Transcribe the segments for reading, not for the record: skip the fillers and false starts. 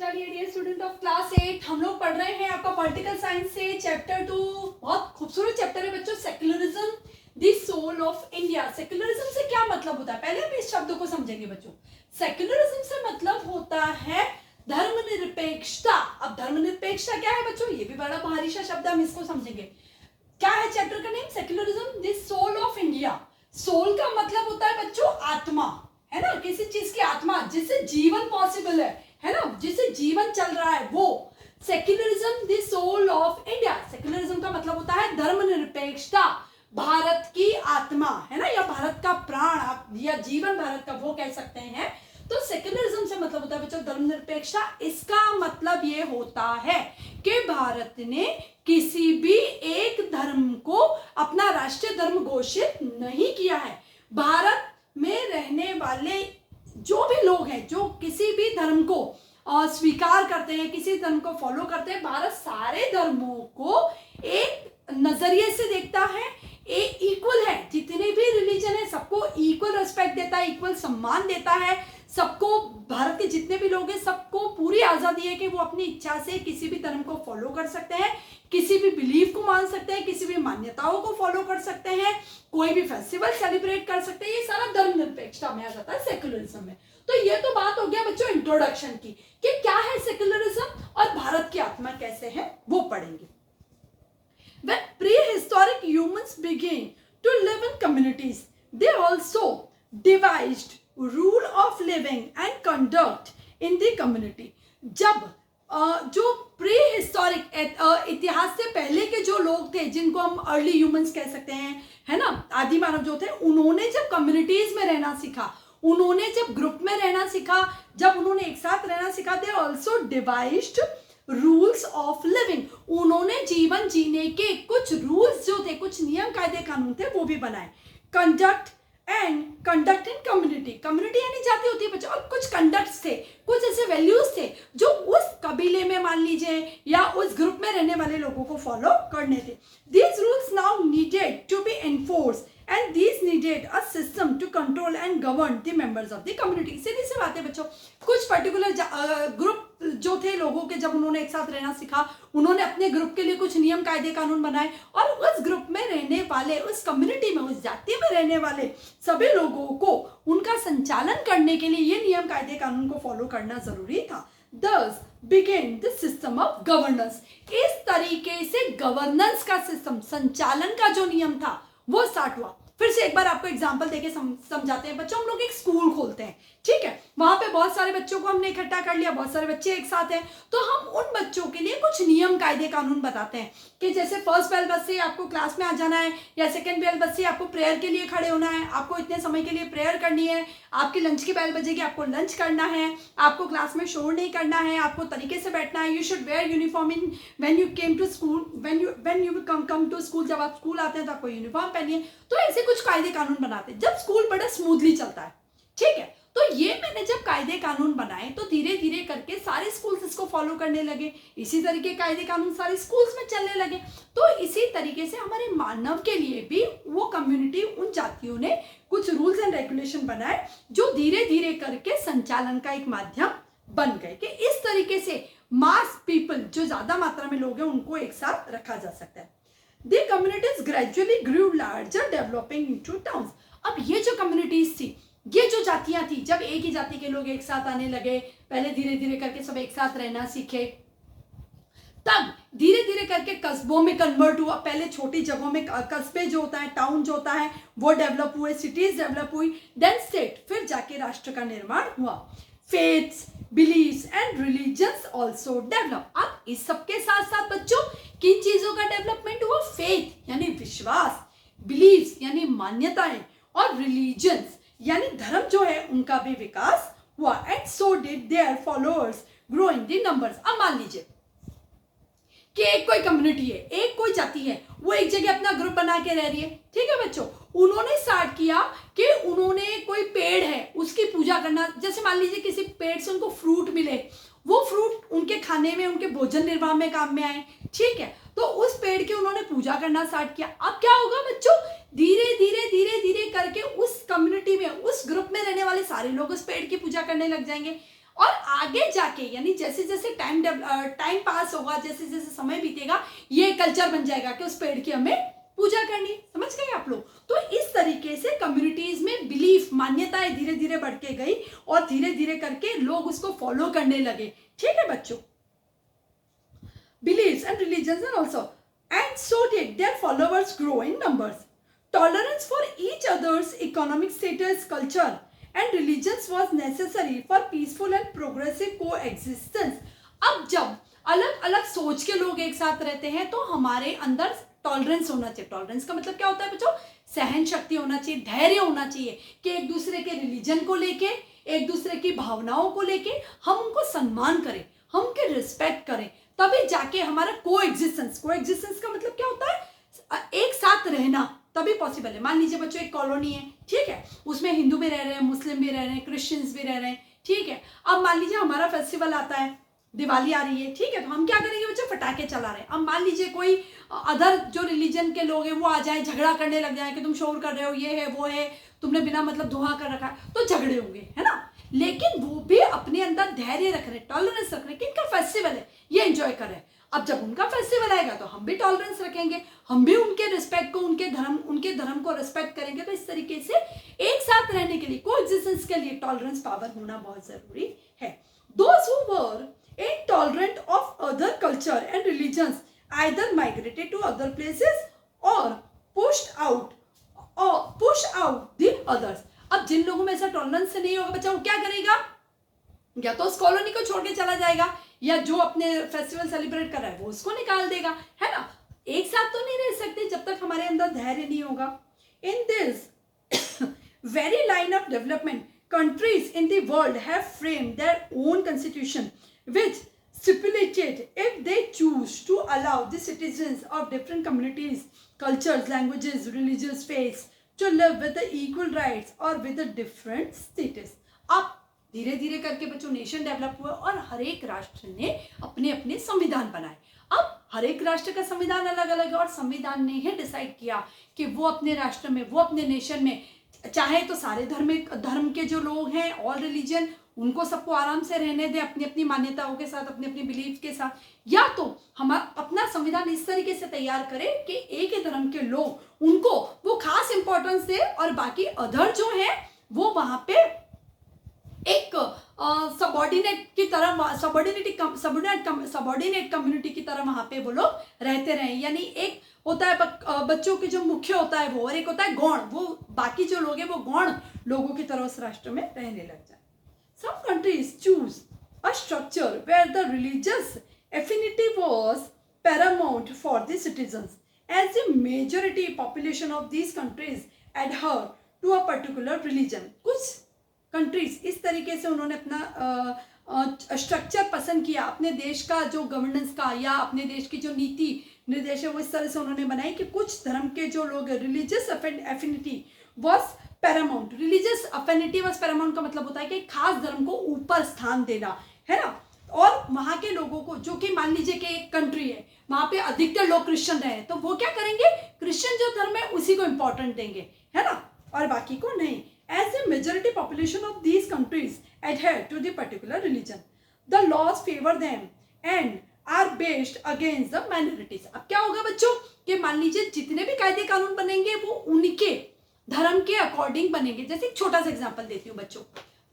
चलिए dear student of class 8, हम लोग पढ़ रहे हैं आपका पॉलिटिकल साइंस से चैप्टर 2। बहुत खूबसूरत चैप्टर है बच्चों, secularism the soul of India. Secularism से क्या मतलब होता है, पहले हम इस शब्द को समझेंगे बच्चों। सेक्युलरिज्म से मतलब होता है धर्मनिरपेक्षता। अब धर्मनिरपेक्षता क्या है बच्चों, ये भी बड़ा भारी सा शब्द है, हम इसको समझेंगे। क्या है चैप्टर का name, secularism the soul of India. Soul का मतलब होता है बच्चों आत्मा, है ना, किसी चीज की आत्मा जिससे जीवन पॉसिबल है ना, जिससे जीवन चल रहा है वो। Secularism the soul of India, secularism का मतलब होता है धर्मनिरपेक्षता, भारत की आत्मा, है ना, या भारत का प्राण या जीवन भारत का, वो कह सकते हैं। तो सेक्युलरिज्म से मतलब होता है बच्चों धर्मनिरपेक्षता। इसका मतलब ये होता है कि भारत ने किसी भी एक धर्म को अपना राष्ट्रीय धर्म घोषित नहीं किया है। भारत में रहने वाले जो भी लोग हैं, जो किसी भी धर्म को स्वीकार करते हैं, किसी धर्म को फॉलो करते हैं, भारत सारे धर्मों को एक नजरिए से देखता है, इक्वल है। जितने भी रिलीजन है सबको इक्वल रिस्पेक्ट देता है, इक्वल सम्मान देता है सबको। भारत के जितने भी लोग हैं सबको पूरी आजादी है कि वो अपनी इच्छा से किसी भी धर्म को फॉलो कर सकते हैं, किसी भी बिलीफ को मान सकते हैं, किसी भी मान्यताओं को फॉलो कर सकते हैं, कोई भी फेस्टिवल सेलिब्रेट कर सकते हैं। ये सारा धर्मनिरपेक्षता में आ जाता है सेक्युलरिज्म में। तो ये तो बात हो गया बच्चों इंट्रोडक्शन की कि क्या है सेक्युलरिज्म और भारत की आत्मा कैसे है, वो पढ़ेंगे। When prehistoric humans began to live in communities, they also devised rule of living and conduct in the community. जब जो प्री हिस्टोरिक इतिहास से पहले के जो लोग थे, जिनको हम अर्ली ह्यूमंस कह सकते हैं, है ना, आदि मानव जो थे, उन्होंने जब कम्युनिटीज में रहना सीखा, उन्होंने जब ग्रुप में रहना सीखा, जब उन्होंने एक साथ रहना सीखा, they also devised rules of living. उन्होंने जीवन जीने के कुछ रूल्स जो थे, कुछ नियम कायदे कानून थे, वो भी बनाए। कंडक्ट इन कम्युनिटी, कम्युनिटी यानी जाति होती है बच्चों, और कुछ कंडक्ट्स थे, कुछ ऐसे वैल्यूज थे जो उस कबीले में मान लीजिए या उस ग्रुप में रहने वाले लोगों को फॉलो करने थे। These rules now needed to be enforce and these needed a system to control and govern the members of the community। सीधी सी बात है बच्चों, कुछ पर्टिकुलर ग्रुप जो थे लोगों के, जब उन्होंने एक साथ रहना सीखा, उन्होंने अपने ग्रुप के लिए कुछ नियम कायदे कानून बनाए, और उस ग्रुप में रहने वाले, उस कम्युनिटी में, उस जाति में रहने वाले सभी लोगों को उनका संचालन करने के लिए ये नियम कायदे कानून को फॉलो करना जरूरी था। Thus began the system of governance। इस तरीके से गवर्नेंस का सिस्टम, संचालन का जो नियम था वो स्टार्ट हुआ। फिर से एक बार आपको एग्जांपल देके समझाते हैं बच्चों। हम लोग एक स्कूल खोलते हैं, ठीक है, वहां पे बहुत सारे बच्चों को हमने इकट्ठा कर लिया, बहुत सारे बच्चे एक साथ हैं, तो हम उन बच्चों के लिए कुछ नियम कायदे कानून बताते हैं कि जैसे फर्स्ट बेल बज से आपको क्लास में आ जाना है, या सेकंड बेल बज से आपको प्रेयर के लिए खड़े होना है, आपको इतने समय के लिए प्रेयर करनी है, आपकी लंच की बेल बजेगी, आपको लंच करना है, आपको क्लास में शोर नहीं करना है, आपको तरीके से बैठना है, you should wear uniform in when you came to school, when you come to school, जब आप स्कूल आते हैं तो आपको यूनिफॉर्म पहनिए। तो ऐसे कुछ कायदे कानून बनाते हैं जब स्कूल बड़ा स्मूथली चलता है, ठीक है। तो ये मैंने जब कायदे कानून बनाए तो धीरे धीरे करके सारे स्कूल्स इसको फॉलो करने लगे, इसी तरीके कायदे कानून सारे स्कूल्स में चलने लगे। तो इसी तरीके से हमारे मानव के लिए भी वो कम्युनिटी, उन जातियों ने कुछ रूल्स एंड रेगुलेशन बनाए जो धीरे धीरे करके संचालन का एक माध्यम बन गए कि इस तरीके से मास पीपल, जो ज्यादा मात्रा में लोग हैं, उनको एक साथ रखा जा सकता है। The communities gradually grew larger, developing into towns। अब ये जो कम्युनिटीज थी, ये जो जातियां थी, जब एक ही जाति के लोग एक साथ आने लगे, पहले धीरे धीरे करके सब एक साथ रहना सीखे, तब धीरे धीरे करके कस्बों में कन्वर्ट हुआ। पहले छोटी जगहों में कस्बे जो होता है, टाउन जो होता है, वो डेवलप हुए, सिटीज डेवलप हुई, देन स्टेट, फिर जाके राष्ट्र का निर्माण हुआ। Faiths, believes and religions also develop. अब इस सबके साथ साथ बच्चों किन चीजों का डेवलपमेंट हुआ, फेथ यानी विश्वास, बिलीव्स यानी मान्यताएं, और रिलीजन्स यानी धर्म जो है उनका भी विकास हुआ। And so did their followers grow in the numbers. अब मान लीजिए कि एक कोई कम्युनिटी है, एक कोई जाति है, वो एक जगह अपना ग्रुप बना के रह रही है, ठीक है बच्चों। उन्होंने स्टार्ट किया कि उन्होंने कोई पेड़ है उसकी पूजा करना। जैसे मान लीजिए किसी पेड़ से उनको फ्रूट मिले, वो फ्रूट उनके खाने में, उनके भोजन निर्वाह में काम में आए, ठीक है, तो उस पेड़ की उन्होंने पूजा करना स्टार्ट किया। अब क्या होगा बच्चों, धीरे धीरे धीरे धीरे करके उस कम्युनिटी में, उस ग्रुप में रहने वाले सारे लोग उस पेड़ की पूजा करने लग जाएंगे, और आगे जाके यानी जैसे जैसे टाइम पास होगा, जैसे जैसे समय बीतेगा, ये कल्चर बन जाएगा कि उस पेड़ की हमें पूजा करनी। समझ गए आप लोग? तो इस तरीके से कम्युनिटीज में बिलीफ, मान्यताएं धीरे धीरे बढ़ के गई और धीरे धीरे करके लोग उसको फॉलो करने लगे। ठीक है बच्चों, beliefs and religions and also, and so did their followers grow in numbers. Tolerance for each other's economic status, culture and religions was necessary for peaceful and progressive coexistence. अब जब अलग अलग सोच के लोग एक साथ रहते हैं तो हमारे अंदर टॉलरेंस होना चाहिए। टॉलरेंस का मतलब क्या होता है बच्चों? सहन शक्ति होना चाहिए, धैर्य होना चाहिए कि एक दूसरे के रिलीजन को लेके, एक दूसरे की भावनाओं को लेके हम उनको सम्मान करें, हम उनके रिस्पेक्ट करें, तभी जाके हमारा कोएग्जिस्टेंस का मतलब क्या होता है? एक साथ रहना, तभी पॉसिबल है। मान लीजिए बच्चों एक कॉलोनी है, ठीक है, उसमें हिंदू भी रह रहे हैं, मुस्लिम भी रह रहे हैं, क्रिश्चियंस भी रह रहे हैं, ठीक है। अब मान लीजिए हमारा फेस्टिवल आता है, दिवाली आ रही है, ठीक है, तो हम क्या करेंगे बच्चों? पटाखे चला रहे हैं। अब मान लीजिए कोई अदर जो रिलीजन के लोग हैं वो आ जाए, झगड़ा करने लग जाए कि तुम शोर कर रहे हो, ये है वो है, तुमने बिना मतलब धुआं कर रखा है, तो झगड़े होंगे, है ना। लेकिन वो भी अपने अंदर धैर्य रख रहे, टॉलरेंस रख रहे कि इनका फेस्टिवल है, ये एंजॉय कर रहे हैं। अब जब उनका फेस्टिवल आएगा तो हम भी टॉलरेंस रखेंगे, हम भी उनके रिस्पेक्ट को, उनके धर्म को रिस्पेक्ट करेंगे। तो इस तरीके से एक साथ रहने के लिए, कोएग्जिस्टेंस के लिए टॉलरेंस पावर होना बहुत जरूरी है। Those who were intolerant of other culture and religions either migrated to other places or pushed out the others. अब जिन लोगों में ऐसा टॉलरेंस नहीं होगा बच्चा, वो क्या करेगा? या तो उस कॉलोनी को छोड़ के चला जाएगा, या जो अपने फेस्टिवल सेलिब्रेट कर रहा है वो उसको निकाल देगा, है ना। एक साथ तो नहीं रह सकते जब तक हमारे अंदर धैर्य नहीं होगा। In this very line of development, countries in the world have framed their own constitution which stipulated if they choose to allow the citizens of different communities, cultures, languages, religious faiths to live with the equal rights or with a different status. अब धीरे धीरे करके बच्चों nation develop हुआ और हर एक राष्ट्र ने अपने अपने संविधान बनाए। अब हर एक राष्ट्र का संविधान अलग अलग है और संविधान ने ही डिसाइड किया कि वो अपने राष्ट्र में, वो अपने नेशन में चाहे तो सारे धर्म के जो लोग हैं, ऑल रिलीजन, उनको सबको आराम से रहने दें अपनी अपनी मान्यताओं के साथ, अपनी अपनी बिलीफ के साथ, या तो हम अपना संविधान इस तरीके से तैयार करें कि एक ही धर्म के लोग, उनको वो खास इंपॉर्टेंस दे और बाकी अदर जो है वो वहां पे एक सबॉर्डिनेट की तरह, सबॉर्डिनेट कम्युनिटी की तरह वहां पे वो लोग रहते रहे। यानी एक होता है बच्चों के जो मुख्य होता है वो, और एक होता है गौण, वो बाकी जो लोग हैं वो गौण लोगों की तरह उस राष्ट्र में रहने लग जाए। Some countries choose a structure where the religious affinity was paramount for the citizens, as the majority population of these countries adhere to a particular religion. कुछ कंट्रीज इस तरीके से उन्होंने अपना स्ट्रक्चर पसंद किया, अपने देश का जो गवर्नेंस का या अपने देश की जो नीति निर्देश है वो इस तरह से उन्होंने बनाई कि कुछ धर्म के जो लोग, religious affinity was Paramount. Religious affinity was Paramount का मतलब होता है कि खास धर्म को ऊपर स्थान देना, है ना। और वहाँ के लोगों को, जो कि मान लीजिए कि एक कंट्री है, वहाँ पे अधिकतर लोग क्रिश्चियन रहे, तो वो क्या करेंगे? क्रिश्चियन जो धर्म है उसी को इम्पोर्टेंट देंगे, है ना, और बाकी को नहीं। As the majority population of these countries adhere to the particular religion, the laws favor them and are based against the minorities. अब क्या होगा बच्चों कि मान लीजिए जितने भी कायदे कानून बनेंगे वो उनके धर्म के अकॉर्डिंग बनेंगे। जैसे एक छोटा सा एग्जांपल देती हूँ बच्चों,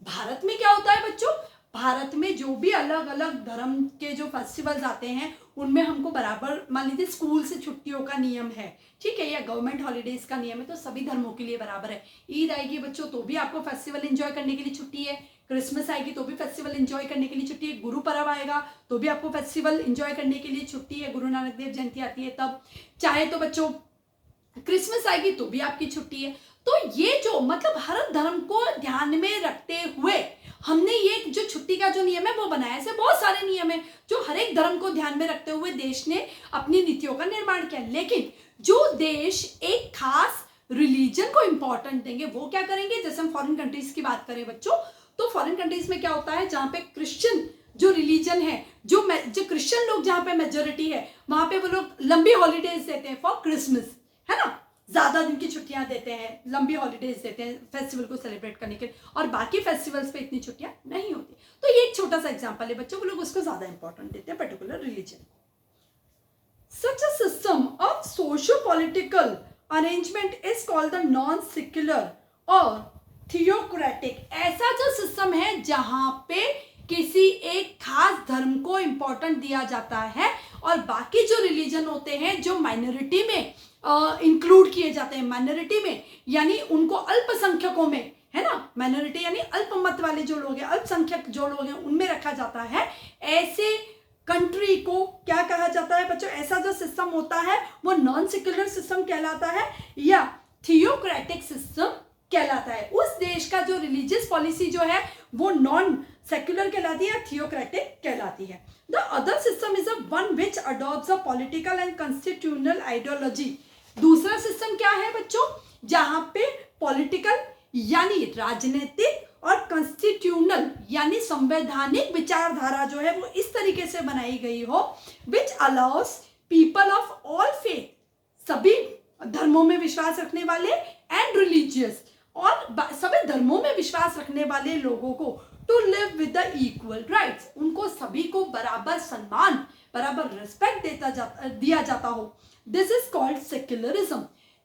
भारत में क्या होता है बच्चों, भारत में जो भी अलग अलग धर्म के जो फेस्टिवल्स आते हैं उनमें हमको बराबर, मान लीजिए स्कूल से छुट्टियों का नियम है, ठीक है, या गवर्नमेंट हॉलीडेज का नियम है, तो सभी धर्मों के लिए बराबर है। ईद आएगी बच्चों तो भी आपको फेस्टिवल एंजॉय करने के लिए छुट्टी है, क्रिसमस आएगी तो भी फेस्टिवल एंजॉय करने के लिए छुट्टी है, गुरु पर्व आएगा तो भी आपको फेस्टिवल एंजॉय करने के लिए छुट्टी है, गुरु नानक देव जयंती आती है तब, चाहे तो बच्चों क्रिसमस आएगी तो भी आपकी छुट्टी है। तो ये जो मतलब हर धर्म को ध्यान में रखते हुए हमने ये जो छुट्टी का जो नियम है वो बनाया। ऐसे बहुत सारे नियम है जो हर एक धर्म को ध्यान में रखते हुए देश ने अपनी नीतियों का निर्माण किया। लेकिन जो देश एक खास रिलीजन को इंपॉर्टेंट देंगे वो क्या करेंगे, जैसे हम फॉरेन कंट्रीज की बात करें बच्चों, तो फॉरेन कंट्रीज में क्या होता है, जहाँ पे क्रिश्चियन जो रिलीजन है, जो क्रिश्चियन लोग जहाँ पे मेजोरिटी है, वहां पे वो लोग लंबी हॉलीडेज देते हैं फॉर क्रिसमस, है ना। ज़्यादा दिन की छुट्टियां देते हैं, लंबी हॉलीडेज देते हैं फेस्टिवल को सेलिब्रेट करने के लिए, और बाकी फेस्टिवल्स पे इतनी छुट्टियां नहीं होती। तो ये एक छोटा सा एग्जांपल है बच्चों, वो लोग उसको ज़्यादा इंपॉर्टेंट देते हैं particular religion. Such a system of socio-political arrangement is called the non-secular or theocratic। ऐसा जो सिस्टम है जहां पे किसी एक खास धर्म को इंपॉर्टेंट दिया जाता है और बाकी जो रिलीजन होते हैं जो माइनॉरिटी में इंक्लूड किए जाते हैं, माइनॉरिटी में यानी उनको अल्पसंख्यकों में, है ना, माइनॉरिटी यानी अल्पमत वाले जो लोग हैं, अल्पसंख्यक जो लोग हैं उनमें रखा जाता है। ऐसे कंट्री को क्या कहा जाता है बच्चों? ऐसा जो सिस्टम होता है वो नॉन सेक्युलर सिस्टम कहलाता है या थियोक्रेटिक सिस्टम कहलाता है। उस देश का जो रिलीजियस पॉलिसी जो है वो नॉन सेक्युलर कहलाती है या थियोक्रेटिक कहलाती है। The other system is a one which adopts a political and constitutional ideology. दूसरा सिस्टम क्या है बच्चों? जहां पे पॉलिटिकल यानी राजनीतिक और कॉन्स्टिट्यूशनल यानी संवैधानिक विचारधारा जो है वो इस तरीके से बनाई गई हो, which allows people of all faith, सभी धर्मों में विश्वास रखने वाले, एंड रिलीजियस, और सभी धर्मों में विश्वास रखने वाले लोगों को to live with the equal rights, उनको सभी को बराबर सम्मान, बराबर रिस्पेक्ट दिया जाता हो। This is called secularism.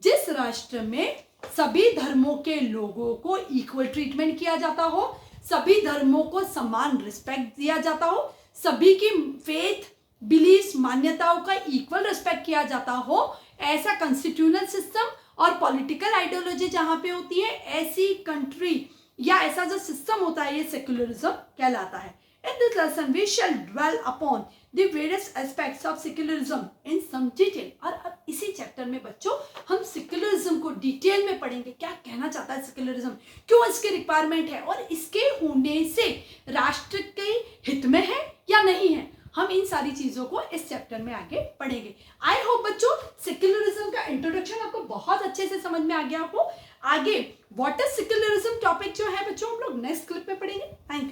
जिस राष्ट्र में सभी धर्मों के लोगों को इक्वल ट्रीटमेंट किया जाता हो, सभी धर्मों को समान रिस्पेक्ट दिया जाता हो, सभी की फेथ, बिलीफ, मान्यताओं का इक्वल रिस्पेक्ट किया जाता हो, ऐसा कॉन्स्टिट्यूशनल सिस्टम और पॉलिटिकल आइडियोलॉजी जहां पे होती है, ऐसी कंट्री या ऐसा जो सिस्टम होता है ये सेक्युलरिज्म कहलाता है। In this lesson we shall dwell upon the various aspects of secularism in some detail। और अब इसी चैप्टर में बच्चों हम सेक्युलरिज्म को डिटेल में पढ़ेंगे। क्या कहना चाहता है सेक्युलरिज्म, क्यों इसकी रिक्वायरमेंट है और इसके होने से राष्ट्र के हित में है या नहीं है, हम इन सारी चीजों को इस चैप्टर में आगे पढ़ेंगे। आई होप बच्चों सेक्युलरिज्म का इंट्रोडक्शन आपको बहुत अच्छे से समझ में आ गया हो। आगे व्हाट इज सेक्युलरिज्म टॉपिक जो है बच्चों हम लोग नेक्स्ट क्लिप में पढ़ेंगे। Thank you.